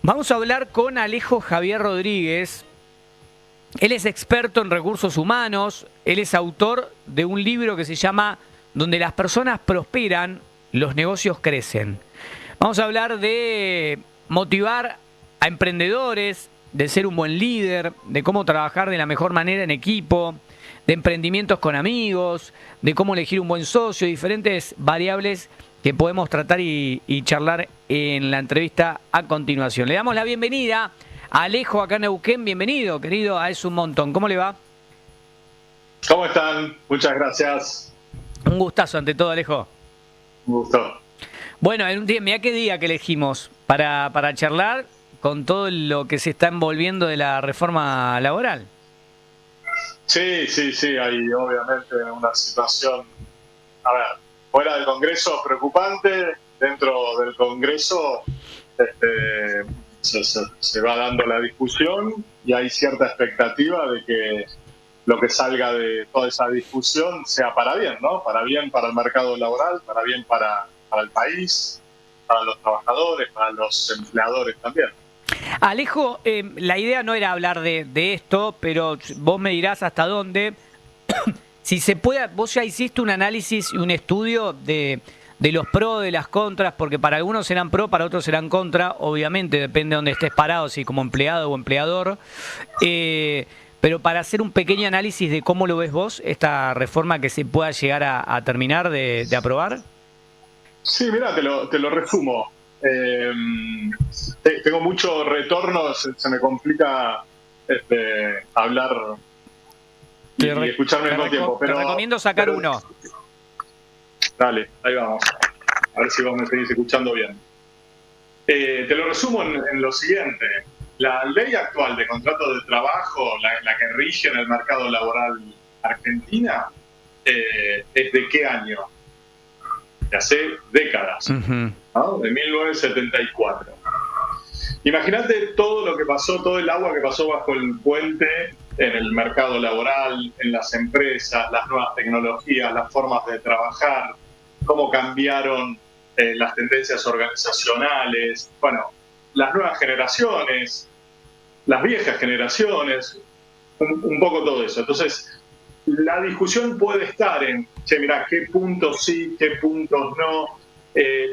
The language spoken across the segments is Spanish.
Vamos a hablar con Alejo Javier Rodríguez. Él es experto en recursos humanos, él es autor de un libro que se llama Donde las personas prosperan, los negocios crecen. Vamos a hablar de motivar a emprendedores, de ser un buen líder, de cómo trabajar de la mejor manera en equipo, de emprendimientos con amigos, de cómo elegir un buen socio, diferentes variables que podemos tratar y charlar en la entrevista a continuación. Le damos la bienvenida a Alejo acá en Neuquén. Bienvenido, querido, a Es un Montón. ¿Cómo le va? ¿Cómo están? Muchas gracias. Un gustazo ante todo, Alejo. Un gusto. Bueno, en un día, mirá qué día que elegimos para charlar con todo lo que se está envolviendo de la reforma laboral. Sí, hay obviamente una situación, a ver, fuera del Congreso preocupante, dentro del Congreso se va dando la discusión y hay cierta expectativa de que lo que salga de toda esa discusión sea para bien, ¿no? Para bien para el mercado laboral, para bien para el país, para los trabajadores, para los empleadores también. Alejo, la idea no era hablar de esto, pero vos me dirás hasta dónde. Si se puede, vos ya hiciste un análisis y un estudio de los pros, de las contras, porque para algunos serán pro, para otros serán contra, obviamente, depende de dónde estés parado, si como empleado o empleador. Pero para hacer un pequeño análisis de cómo lo ves vos, esta reforma que se pueda llegar a terminar de aprobar. Sí, mira, te lo resumo. Tengo mucho retorno, se me complica hablar y escucharme al mismo tiempo. Pero te recomiendo sacar uno. Dale, ahí vamos. A ver si vos me seguís escuchando bien. Te lo resumo en lo siguiente. La ley actual de contrato de trabajo, la que rige en el mercado laboral argentina, ¿es de qué año? De hace décadas, ¿no? De 1974. Imagínate todo lo que pasó, todo el agua que pasó bajo el puente en el mercado laboral, en las empresas, las nuevas tecnologías, las formas de trabajar, cómo cambiaron las tendencias organizacionales, bueno, las nuevas generaciones, las viejas generaciones, un poco todo eso. Entonces, la discusión puede estar en, che, mirá, qué puntos sí, qué puntos no,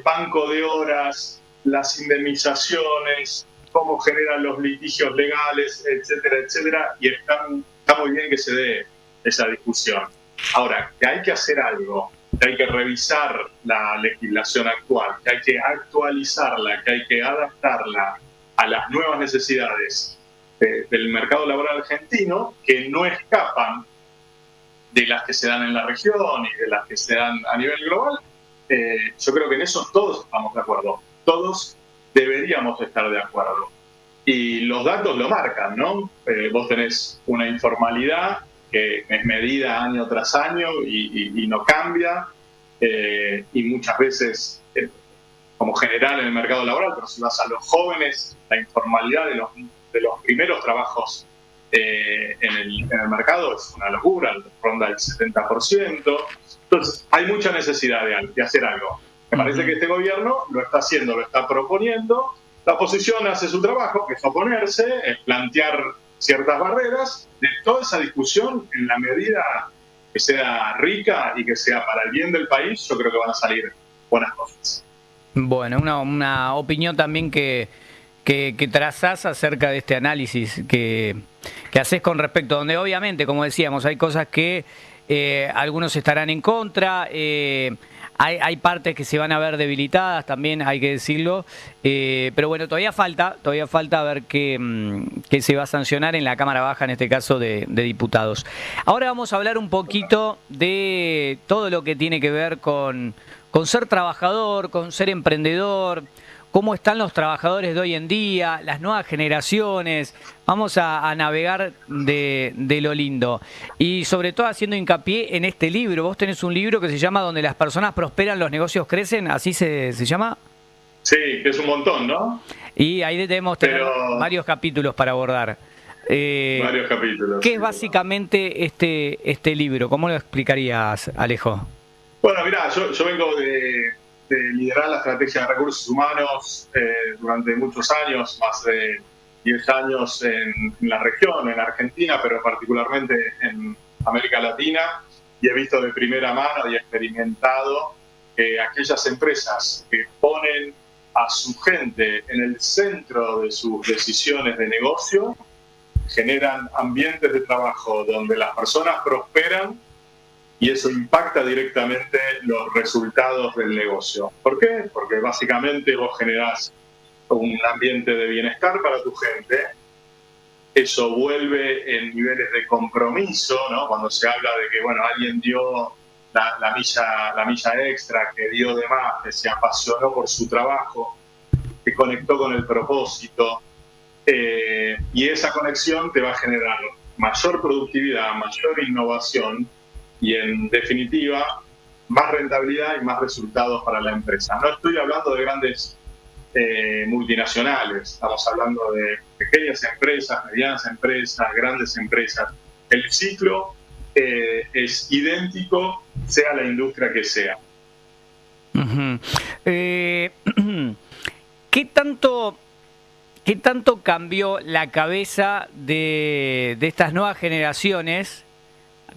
banco de horas, las indemnizaciones, cómo generan los litigios legales, etcétera, etcétera, y está muy bien que se dé esa discusión. Ahora, que hay que hacer algo, que hay que revisar la legislación actual, que hay que actualizarla, que hay que adaptarla a las nuevas necesidades del mercado laboral argentino, que no escapan de las que se dan en la región y de las que se dan a nivel global. Yo creo que en eso todos estamos de acuerdo. Todos deberíamos estar de acuerdo. Y los datos lo marcan, ¿no? Vos tenés una informalidad que es medida año tras año y no cambia. Y muchas veces, como general en el mercado laboral, pero si vas a los jóvenes, la informalidad de los primeros trabajos en el mercado es una locura, ronda el 70%. Entonces, hay mucha necesidad de hacer algo. Me parece que este gobierno lo está haciendo, lo está proponiendo. La oposición hace su trabajo, que es oponerse, es plantear ciertas barreras. De toda esa discusión, en la medida que sea rica y que sea para el bien del país, yo creo que van a salir buenas cosas. Bueno, una opinión también que trazás acerca de este análisis que haces con respecto, donde obviamente, como decíamos, hay cosas que algunos estarán en contra, hay partes que se van a ver debilitadas también, hay que decirlo, pero bueno, todavía falta ver qué se va a sancionar en la Cámara Baja, en este caso de diputados. Ahora vamos a hablar un poquito de todo lo que tiene que ver con ser trabajador, con ser emprendedor, cómo están los trabajadores de hoy en día, las nuevas generaciones. Vamos a navegar de lo lindo. Y sobre todo haciendo hincapié en este libro. Vos tenés un libro que se llama Donde las personas prosperan, los negocios crecen, ¿así se llama? Sí, que es un montón, ¿no? Y ahí debemos tener varios capítulos para abordar. Varios capítulos. ¿Qué es básicamente este libro? ¿Cómo lo explicarías, Alejo? Bueno, mirá, yo vengo liderar la estrategia de recursos humanos durante muchos años, más de 10 años en la región, en Argentina, pero particularmente en América Latina, y he visto de primera mano y experimentado que aquellas empresas que ponen a su gente en el centro de sus decisiones de negocio generan ambientes de trabajo donde las personas prosperan y eso impacta directamente los resultados del negocio. ¿Por qué? Porque básicamente vos generás un ambiente de bienestar para tu gente, eso vuelve en niveles de compromiso, ¿no? Cuando se habla de que, bueno, alguien dio la milla extra, que dio de más, que se apasionó por su trabajo, que conectó con el propósito, y esa conexión te va a generar mayor productividad, mayor innovación y, en definitiva, más rentabilidad y más resultados para la empresa. No estoy hablando de grandes multinacionales, estamos hablando de pequeñas empresas, medianas empresas, grandes empresas. El ciclo es idéntico, sea la industria que sea. Uh-huh. ¿Qué tanto cambió la cabeza de estas nuevas generaciones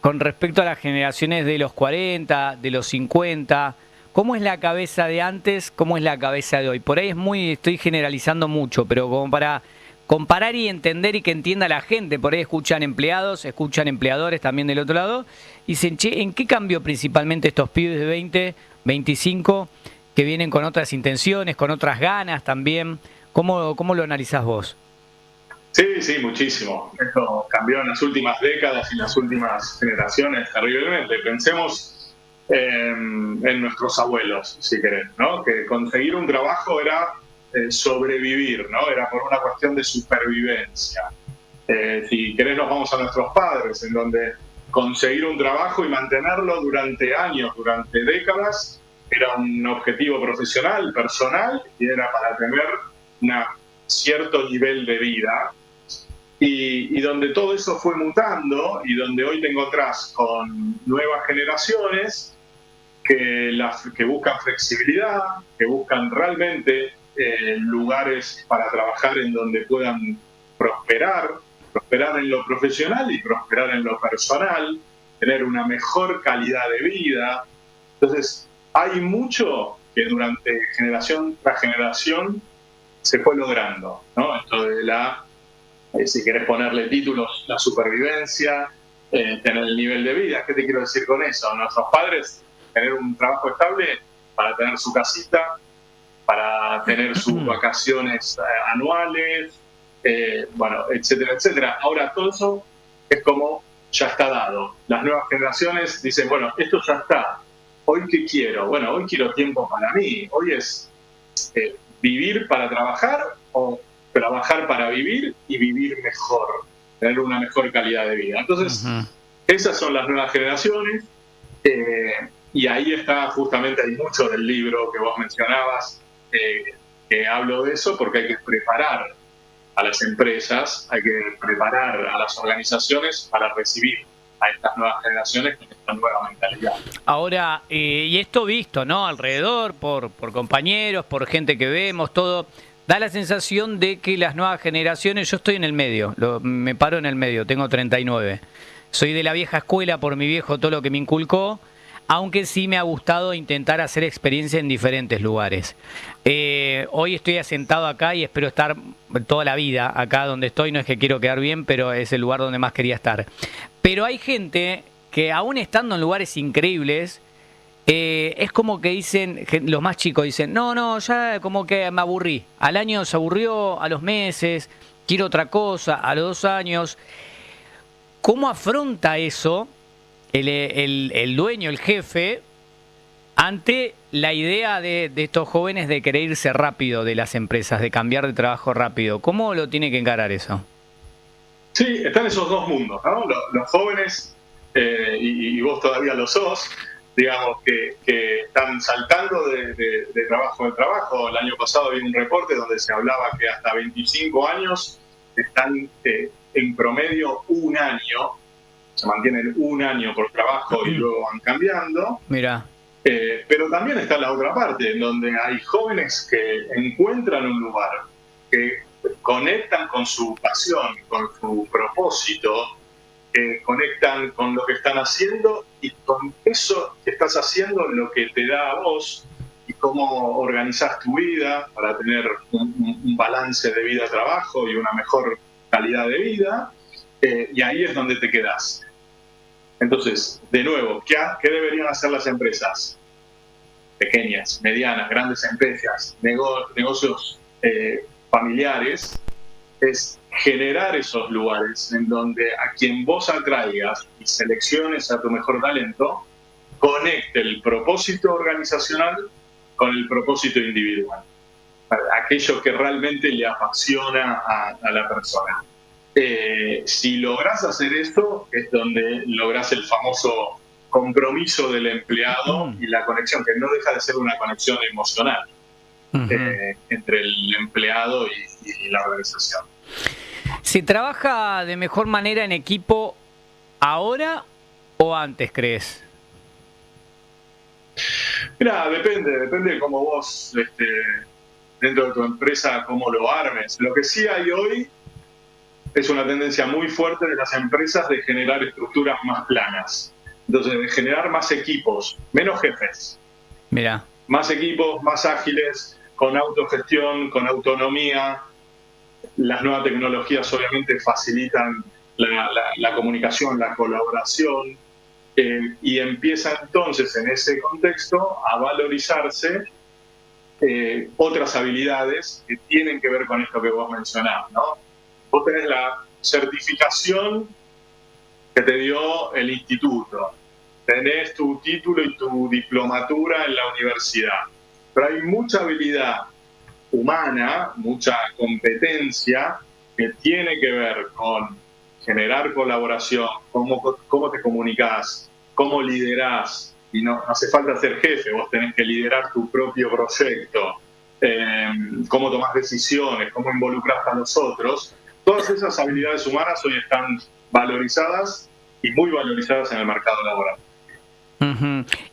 con respecto a las generaciones de los 40, de los 50? ¿Cómo es la cabeza de antes? ¿Cómo es la cabeza de hoy? Por ahí estoy generalizando mucho, pero como para comparar y entender y que entienda la gente. Por ahí escuchan empleados, escuchan empleadores también del otro lado, y dicen, che, ¿en qué cambió principalmente estos pibes de 20, 25, que vienen con otras intenciones, con otras ganas también? ¿Cómo lo analizás vos? Sí, muchísimo. Esto cambió en las últimas décadas y en las últimas generaciones terriblemente. Pensemos en nuestros abuelos, si querés, ¿no? Que conseguir un trabajo era sobrevivir, ¿no? Era por una cuestión de supervivencia. Si querés, nos vamos a nuestros padres, en donde conseguir un trabajo y mantenerlo durante años, durante décadas, era un objetivo profesional, personal, y era para tener un cierto nivel de vida. Y donde todo eso fue mutando y donde hoy te encontrás con nuevas generaciones que buscan flexibilidad, que buscan realmente lugares para trabajar en donde puedan prosperar en lo profesional y prosperar en lo personal, tener una mejor calidad de vida. Entonces, hay mucho que durante generación tras generación se fue logrando, ¿no? Esto de si querés ponerle títulos, la supervivencia, tener el nivel de vida. ¿Qué te quiero decir con eso? Nuestros padres, tener un trabajo estable para tener su casita, para tener sus vacaciones anuales, bueno, etcétera, etcétera. Ahora todo eso es como ya está dado. Las nuevas generaciones dicen, bueno, esto ya está. ¿Hoy qué quiero? Bueno, hoy quiero tiempo para mí. Hoy es vivir para trabajar o trabajar para vivir y vivir mejor, tener una mejor calidad de vida. Entonces, esas son las nuevas generaciones, y ahí está justamente, hay mucho del libro que vos mencionabas, que hablo de eso, porque hay que preparar a las empresas, hay que preparar a las organizaciones para recibir a estas nuevas generaciones con esta nueva mentalidad. Ahora, y esto visto, ¿no? Alrededor, por compañeros, por gente que vemos, todo, da la sensación de que las nuevas generaciones, yo estoy en el medio, me paro en el medio, tengo 39. Soy de la vieja escuela por mi viejo, todo lo que me inculcó, aunque sí me ha gustado intentar hacer experiencia en diferentes lugares. Hoy estoy asentado acá y espero estar toda la vida acá donde estoy. No es que quiero quedar bien, pero es el lugar donde más quería estar. Pero hay gente que aún estando en lugares increíbles, es como que dicen, los más chicos dicen, no, ya como que me aburrí. Al año se aburrió, a los meses, quiero otra cosa, a los 2 años. ¿Cómo afronta eso el dueño, el jefe, ante la idea de estos jóvenes de querer irse rápido de las empresas, de cambiar de trabajo rápido? ¿Cómo lo tiene que encarar eso? Sí, están esos dos mundos, ¿no? Los jóvenes, y vos todavía lo sos, digamos, que están saltando de trabajo en trabajo. El año pasado había un reporte donde se hablaba que hasta 25 años están en promedio un año, se mantienen un año por trabajo y luego van cambiando. Mira. Pero también está la otra parte, en donde hay jóvenes que encuentran un lugar, que conectan con su pasión, con su propósito, que conectan con lo que están haciendo y con eso que estás haciendo lo que te da a vos y cómo organizás tu vida para tener un balance de vida-trabajo y una mejor calidad de vida, y ahí es donde te quedás. Entonces, de nuevo, ¿qué deberían hacer las empresas? Pequeñas, medianas, grandes empresas, negocios familiares, es generar esos lugares en donde a quien vos atraigas y selecciones a tu mejor talento, conecte el propósito organizacional con el propósito individual, aquello que realmente le apasiona a la persona. Si lográs hacer esto, es donde lográs el famoso compromiso del empleado y la conexión, que no deja de ser una conexión emocional entre el empleado y la organización. ¿Se trabaja de mejor manera en equipo ahora o antes, crees? Mira, depende de cómo vos, dentro de tu empresa, cómo lo armes. Lo que sí hay hoy es una tendencia muy fuerte de las empresas de generar estructuras más planas. Entonces, de generar más equipos, menos jefes. Mira. Más equipos, más ágiles, con autogestión, con autonomía. Las nuevas tecnologías obviamente facilitan la comunicación, la colaboración, y empieza entonces en ese contexto a valorizarse otras habilidades que tienen que ver con esto que vos mencionás, ¿no? Vos tenés la certificación que te dio el instituto, tenés tu título y tu diplomatura en la universidad, pero hay mucha habilidad humana, mucha competencia que tiene que ver con generar colaboración, cómo te comunicás, cómo liderás, y no hace falta ser jefe, vos tenés que liderar tu propio proyecto, cómo tomás decisiones, cómo involucrás a los otros. Todas esas habilidades humanas hoy están valorizadas y muy valorizadas en el mercado laboral.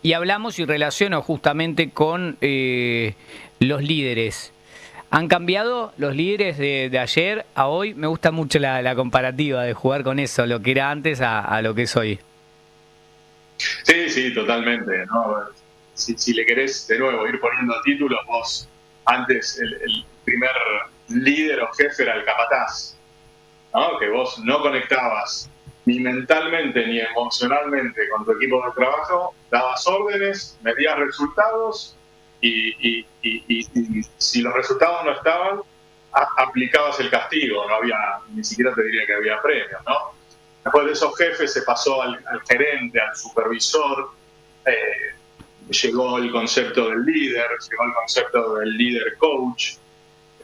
Y hablamos y relaciono justamente con los líderes. ¿Han cambiado los líderes de ayer a hoy? Me gusta mucho la comparativa de jugar con eso, lo que era antes a lo que es hoy. Sí, totalmente, ¿no? Si le querés de nuevo ir poniendo títulos, vos antes el primer líder o jefe era el capataz, ¿no? Que vos no conectabas ni mentalmente ni emocionalmente con tu equipo de trabajo, dabas órdenes, medías resultados y si los resultados no estaban, aplicabas el castigo, no había, ni siquiera te diría que había premios, ¿no? Después de esos jefes se pasó al gerente, al supervisor, llegó el concepto del líder, llegó el concepto del líder coach,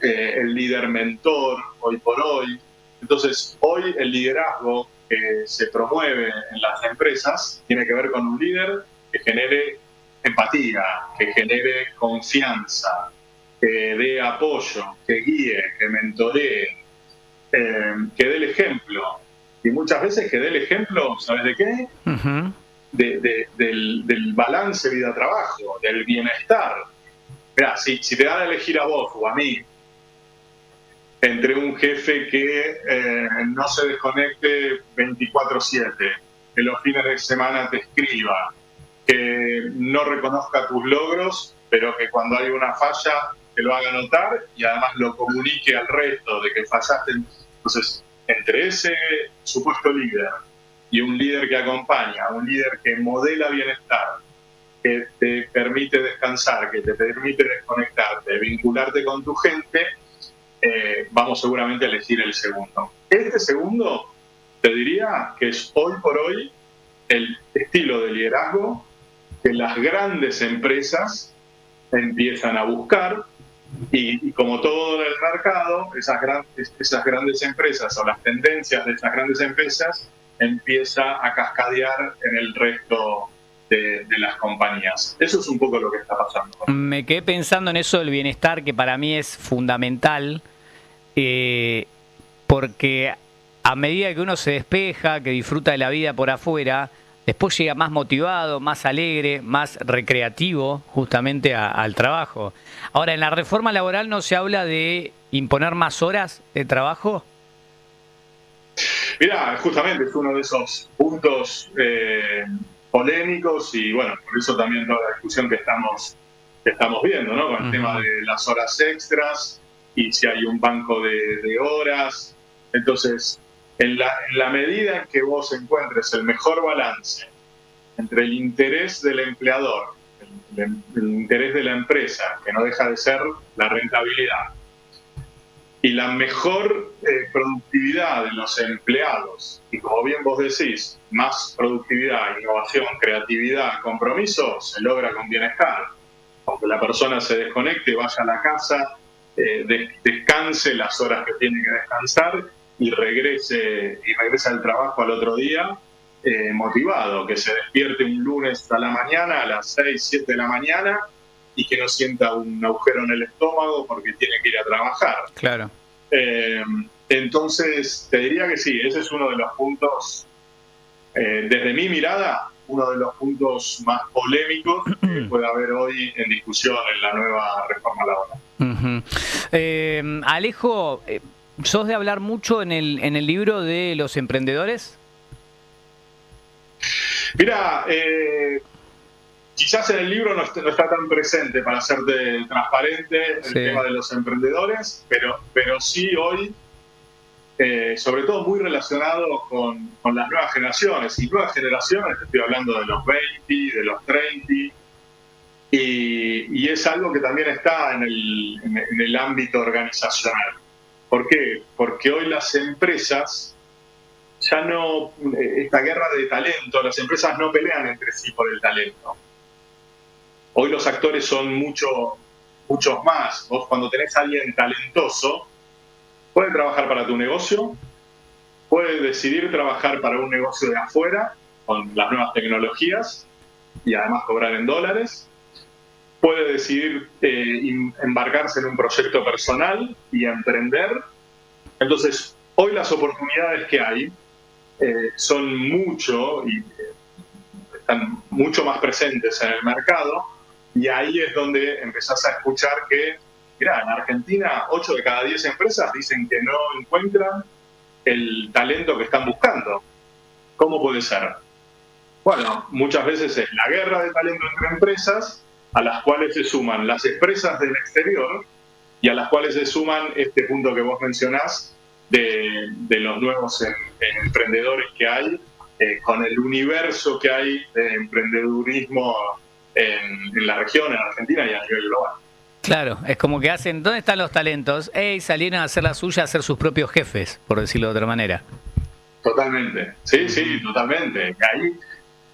el líder mentor, hoy por hoy. Entonces, hoy el liderazgo que se promueve en las empresas tiene que ver con un líder que genere empatía, que genere confianza, que dé apoyo, que guíe, que mentoree, que dé el ejemplo. Y muchas veces que dé el ejemplo, ¿sabes de qué? Del balance vida-trabajo, del bienestar. Mirá, si te dan a elegir a vos o a mí entre un jefe que no se desconecte 24/7, que los fines de semana te escriba, que no reconozca tus logros, pero que cuando hay una falla te lo haga notar y además lo comunique al resto de que fallaste. Entonces, entre ese supuesto líder y un líder que acompaña, un líder que modela bienestar, que te permite descansar, que te permite desconectarte, vincularte con tu gente, vamos seguramente a elegir el segundo. Este segundo, te diría que es hoy por hoy el estilo de liderazgo que las grandes empresas empiezan a buscar y como todo en el mercado, esas grandes empresas o las tendencias de esas grandes empresas empieza a cascadear en el resto de las compañías. Eso es un poco lo que está pasando. Me quedé pensando en eso del bienestar, que para mí es fundamental, porque a medida que uno se despeja, que disfruta de la vida por afuera, después llega más motivado, más alegre, más recreativo justamente al trabajo. Ahora, en la reforma laboral no se habla de imponer más horas de trabajo. Mirá, justamente es uno de esos puntos polémicos y bueno, por eso también toda la discusión que estamos viendo, ¿no? Con el tema de las horas extras y si hay un banco de horas. Entonces, en la medida en que vos encuentres el mejor balance entre el interés del empleador, el interés de la empresa, que no deja de ser la rentabilidad, y la mejor productividad de los empleados, y como bien vos decís, más productividad, innovación, creatividad, compromiso, se logra con bienestar. Aunque la persona se desconecte, vaya a la casa, descanse las horas que tiene que descansar y regrese al trabajo al otro día motivado, que se despierte un lunes a la mañana, a las 6, 7 de la mañana, y que no sienta un agujero en el estómago porque tiene que ir a trabajar. Claro. Entonces, te diría que sí, ese es uno de los puntos, desde mi mirada, uno de los puntos más polémicos que puede haber hoy en discusión en la nueva reforma laboral. Alejo, ¿sos de hablar mucho en el libro de los emprendedores? Mira, quizás en el libro no está tan presente, para serte transparente, el tema de los emprendedores, pero sí hoy, sobre todo muy relacionado con las nuevas generaciones. Y nuevas generaciones, estoy hablando de los 20, de los 30, y es algo que también está en el ámbito organizacional. ¿Por qué? Porque hoy las empresas ya no, esta guerra de talento, las empresas no pelean entre sí por el talento. Hoy los actores son muchos más. Vos cuando tenés a alguien talentoso, puede trabajar para tu negocio, puede decidir trabajar para un negocio de afuera, con las nuevas tecnologías, y además cobrar en dólares, puede decidir embarcarse en un proyecto personal y emprender. Entonces, hoy las oportunidades que hay son están mucho más presentes en el mercado, y ahí es donde empezás a escuchar que, mirá, en Argentina 8 de cada 10 empresas dicen que no encuentran el talento que están buscando. ¿Cómo puede ser? Bueno, muchas veces es la guerra de talento entre empresas, a las cuales se suman las empresas del exterior y a las cuales se suman este punto que vos mencionás de los nuevos emprendedores que hay, con el universo que hay de emprendedurismo en la región, en Argentina y a nivel global. Claro, es como que hacen, ¿dónde están los talentos? Salieron a hacer la suya, a ser sus propios jefes, por decirlo de otra manera. Totalmente, sí, totalmente. Ahí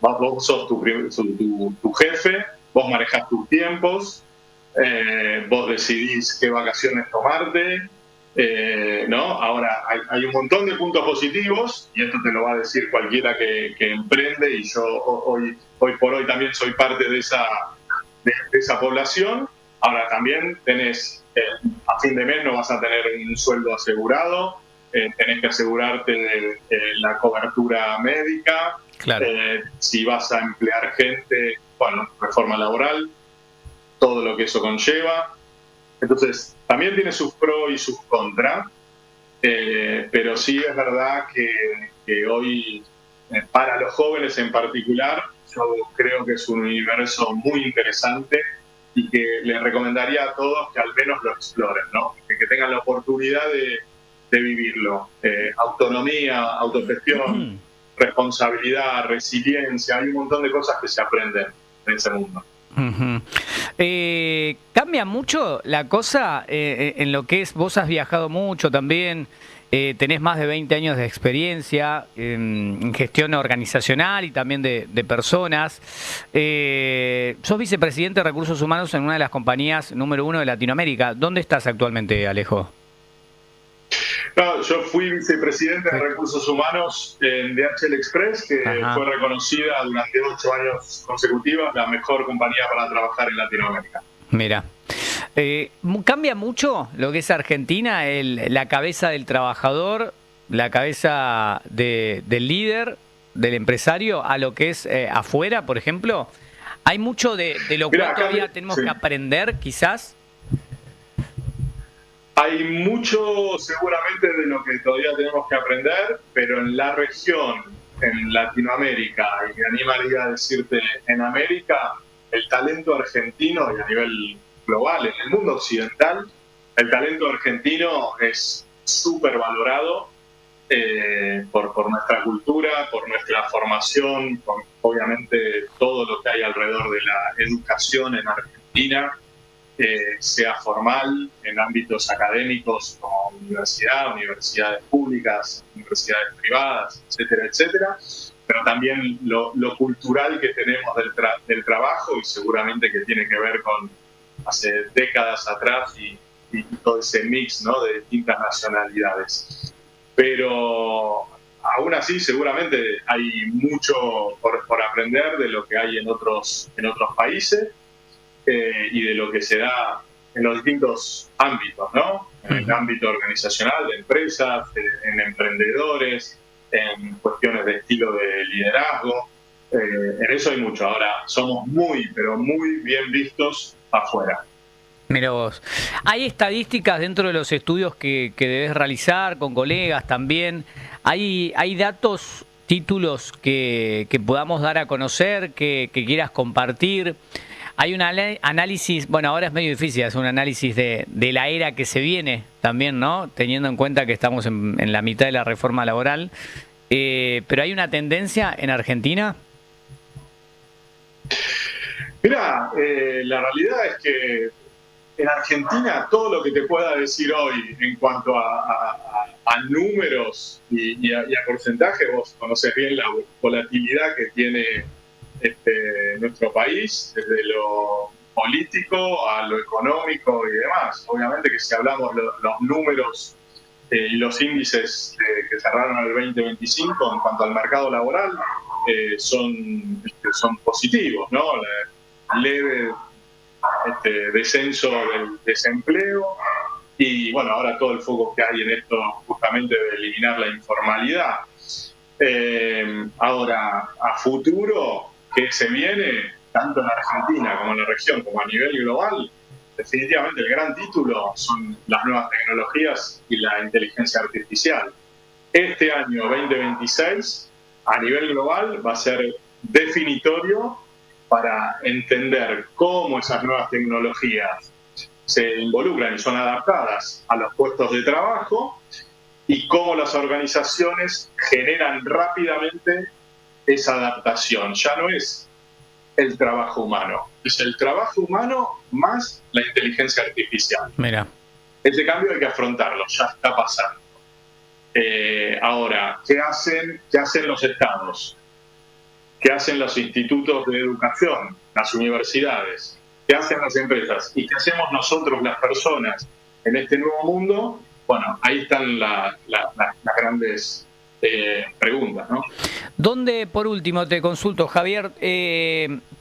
vos sos tu jefe, vos manejás tus tiempos, vos decidís qué vacaciones tomarte, ¿no? Ahora, hay un montón de puntos positivos, y esto te lo va a decir cualquiera que emprende, y yo hoy por hoy también soy parte de esa población. Ahora también tenés, a fin de mes no vas a tener un sueldo asegurado, tenés que asegurarte de la cobertura médica, claro. Si vas a emplear gente, bueno, reforma laboral, todo lo que eso conlleva. Entonces, también tiene sus pros y sus contras, pero sí es verdad que hoy, para los jóvenes en particular, yo creo que es un universo muy interesante y que les recomendaría a todos que al menos lo exploren, ¿no? Que tengan la oportunidad de vivirlo. Autonomía, autogestión, responsabilidad, resiliencia, hay un montón de cosas que se aprenden en ese mundo. ¿Cambia mucho la cosa en lo que es, vos has viajado mucho también, tenés más de 20 años de experiencia en gestión organizacional y también de personas, sos vicepresidente de Recursos Humanos en una de las compañías número 1 de Latinoamérica? ¿Dónde estás actualmente, Alejo? No, yo fui vicepresidente de Recursos Humanos en DHL Express, que fue reconocida durante 8 años consecutivos la mejor compañía para trabajar en Latinoamérica. Mira, ¿cambia mucho lo que es Argentina, la cabeza del trabajador, la cabeza del líder, del empresario a lo que es afuera, por ejemplo? ¿Hay mucho de lo cual todavía tenemos que aprender, quizás? Hay mucho seguramente de lo que todavía tenemos que aprender, pero en la región, en Latinoamérica, y me animaría a decirte en América, el talento argentino y a nivel global, en el mundo occidental, el talento argentino es súper valorado por nuestra cultura, por nuestra formación, por obviamente todo lo que hay alrededor de la educación en Argentina, sea formal, en ámbitos académicos como universidades públicas, universidades privadas, etcétera, etcétera, pero también lo cultural que tenemos del trabajo y seguramente que tiene que ver con hace décadas atrás y todo ese mix, ¿no?, de distintas nacionalidades. Pero aún así seguramente hay mucho por aprender de lo que hay en otros países y de lo que se da en los distintos ámbitos, ¿no? En el ámbito organizacional, de empresas, en emprendedores, en cuestiones de estilo de liderazgo. En eso hay mucho. Ahora, somos pero muy bien vistos afuera. Mirá vos. ¿Hay estadísticas dentro de los estudios que debes realizar con colegas también? ¿Hay datos, títulos que podamos dar a conocer, que quieras compartir? Hay un análisis, bueno, ahora es medio difícil hacer un análisis de la era que se viene también, ¿no? Teniendo en cuenta que estamos en la mitad de la reforma laboral. Pero hay una tendencia en Argentina. Mirá, la realidad es que en Argentina todo lo que te pueda decir hoy en cuanto a números y a porcentaje, vos conocés bien la volatilidad que tiene nuestro país, desde lo político a lo económico y demás. Obviamente que si hablamos los números y los índices que cerraron el 2025 en cuanto al mercado laboral son positivos, ¿no? Leve descenso del desempleo y bueno, ahora todo el foco que hay en esto justamente de eliminar la informalidad. Ahora, a futuro, ¿qué se viene? Tanto en Argentina como en la región, como a nivel global, definitivamente el gran título son las nuevas tecnologías y la inteligencia artificial. Este año 2026, a nivel global, va a ser definitorio para entender cómo esas nuevas tecnologías se involucran y son adaptadas a los puestos de trabajo y cómo las organizaciones generan rápidamente esa adaptación. Ya no es el trabajo humano, es el trabajo humano más la inteligencia artificial. Mira. Ese cambio hay que afrontarlo, ya está pasando. Ahora, ¿qué hacen los estados? ¿Qué hacen los institutos de educación, las universidades? ¿Qué hacen las empresas? ¿Y qué hacemos nosotros, las personas, en este nuevo mundo? Bueno, ahí están las grandes preguntas, ¿no? ¿Dónde, por último, te consulto, Javier,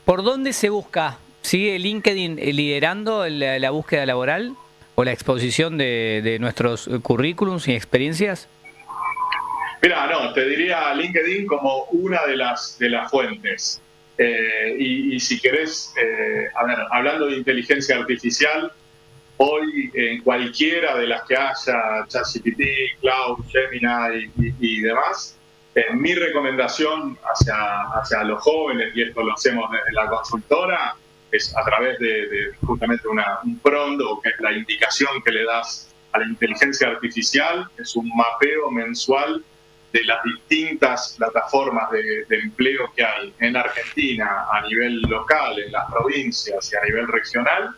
por dónde se busca? ¿Sigue LinkedIn liderando la búsqueda laboral o la exposición de nuestros currículums y experiencias? Mira, no, te diría LinkedIn como una de las fuentes. Y si querés, hablando de inteligencia artificial, hoy en cualquiera de las que haya, ChatGPT, Cloud, Gemini y demás, mi recomendación hacia los jóvenes, y esto lo hacemos desde la consultora, es a través de justamente un prompt, o que es la indicación que le das a la inteligencia artificial, es un mapeo mensual de las distintas plataformas de empleo que hay en Argentina, a nivel local, en las provincias y a nivel regional,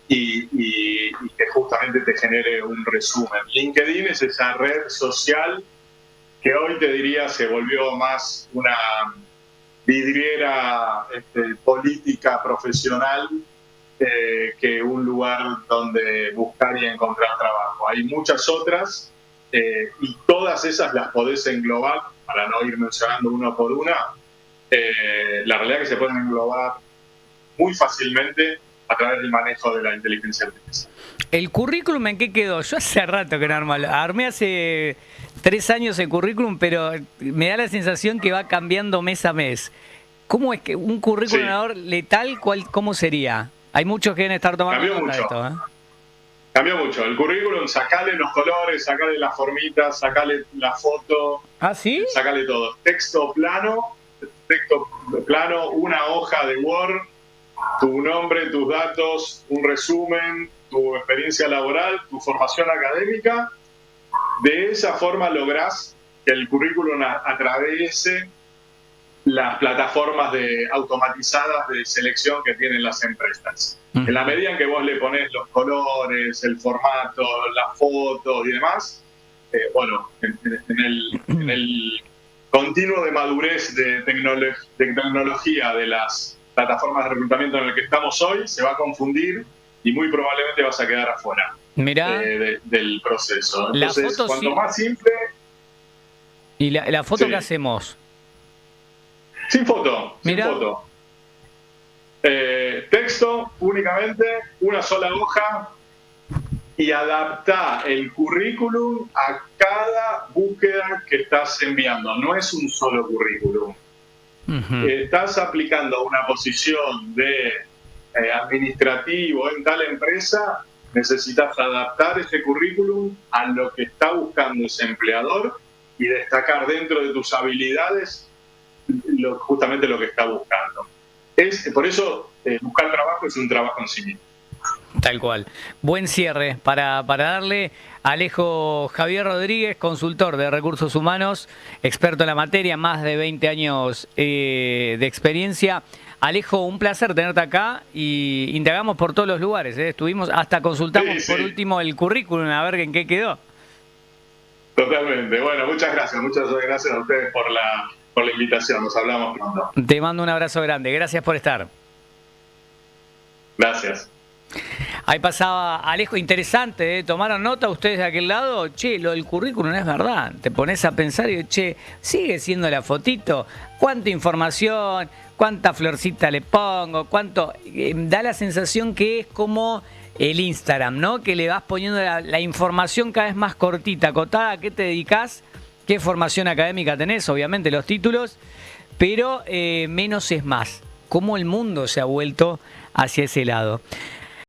y que justamente te genere un resumen. LinkedIn es esa red social que hoy te diría se volvió más una vidriera política profesional que un lugar donde buscar y encontrar trabajo. Hay muchas otras y todas esas las podés englobar, para no ir mencionando una por una. La realidad es que se pueden englobar muy fácilmente a través del manejo de la inteligencia artificial. ¿El currículum en qué quedó? Yo hace rato que no armé hace 3 años el currículum, pero me da la sensación que va cambiando mes a mes. ¿Cómo es que un currículum letal, cómo sería? Hay muchos que deben estar tomando nota de esto, ¿eh? Cambió mucho. El currículum, sacale los colores, sacale las formitas, sacale la foto. ¿Ah, sí? Sacale todo. Texto plano, una hoja de Word, tu nombre, tus datos, un resumen, tu experiencia laboral, tu formación académica. De esa forma lográs que el currículum atraviese las plataformas automatizadas de selección que tienen las empresas. En la medida en que vos le ponés los colores, el formato, las fotos y demás, en el continuo de madurez de tecnología de las plataformas de reclutamiento en el que estamos hoy, se va a confundir y muy probablemente vas a quedar afuera del proceso. Entonces, cuanto más simple... ¿Y la foto qué hacemos? Sin foto, sin foto. Texto únicamente, una sola hoja, y adapta el currículum a cada búsqueda que estás enviando. No es un solo currículum. Estás aplicando una posición de administrativo en tal empresa, necesitas adaptar ese currículum a lo que está buscando ese empleador y destacar dentro de tus habilidades justamente lo que está buscando. Por eso buscar trabajo es un trabajo en sí mismo. Tal cual. Buen cierre para darle a Alejo Javier Rodríguez, consultor de recursos humanos, experto en la materia, más de 20 años de experiencia. Alejo, un placer tenerte acá y indagamos por todos los lugares. Estuvimos, hasta consultamos por último el currículum, a ver en qué quedó. Totalmente. Bueno, muchas gracias a ustedes por la invitación. Nos hablamos pronto. Te mando un abrazo grande. Gracias por estar. Gracias. Ahí pasaba Alejo, interesante, ¿eh? ¿Tomaron nota ustedes de aquel lado? Che, lo del currículum es verdad. Te pones a pensar y che, sigue siendo la fotito. ¿Cuánta información? ¿Cuánta florcita le pongo? ¿Cuánto? Da la sensación que es como el Instagram, ¿no? Que le vas poniendo la información cada vez más cortita, acotada. ¿A qué te dedicas? ¿Qué formación académica tenés? Obviamente los títulos, pero menos es más. Cómo el mundo se ha vuelto hacia ese lado.